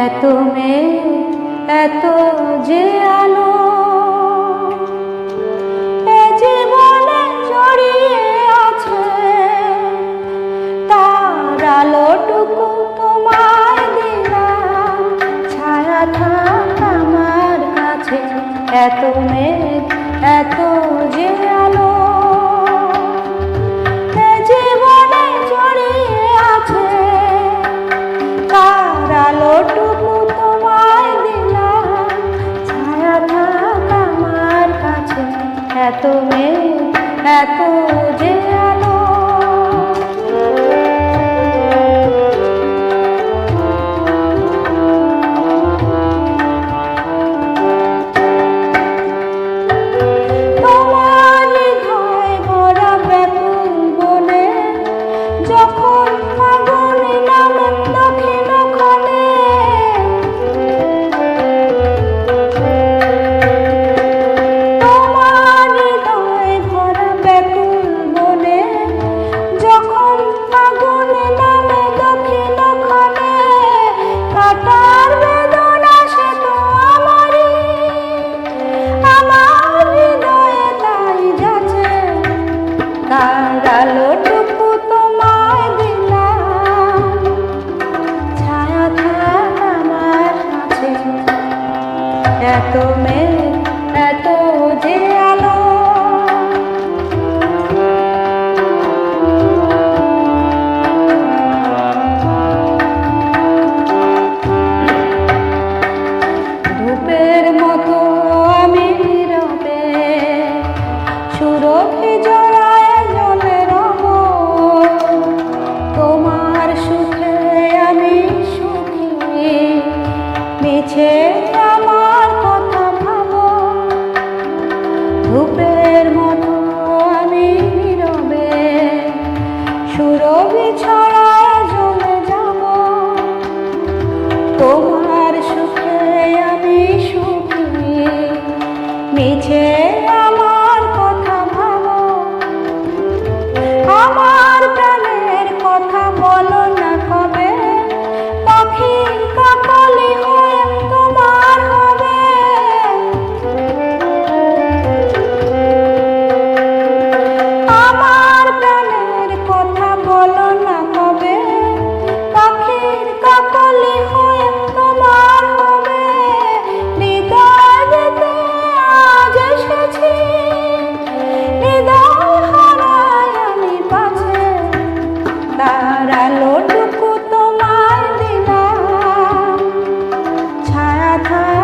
এত মেঘ এত যে আলো এ জীবনে জড়িয়ে আছে, তার আলোটুকু তোমায় দিলাম, ছায়া থাক আমার কাছে। এত মেঘ এত যে আলো এ জীবনে জড়িয়ে আছে, তার আলোটুকু তোমায় দিলাম, ছায়া থাক আমার কাছে। এত মেঘ এত যে আলো আলোটুকু তোমায় দিলাম, ছায়া থাক আমার কাছে। এত মেঘ এত যে আলো ধূপের মতো আমি রবে সুরভি জড়ায় জ্বলে রব, তোমার সুখে আমি সুখী, মিছে আমার কথা ভাবো। ধূপের মতো আমি রবে সুরভি ছড়ায় জ্বলে যাব, তোমার সুখে আমি সুখী, মিছে আমার কথা ভাবো। আমার প্রাণের কথা বলো না কবে, পাখির কাকলি হয়ে তোমার হবে। আমার প্রাণের কথা বলো না কবে, পাখির কাকলি হয়ে তোমার হবে। হৃদয় দিতে আজ এসেছি, হৃদয় হারাই আমি পাছে, তার আলোটুকু তোমায় দিলাম, ছায়া থাক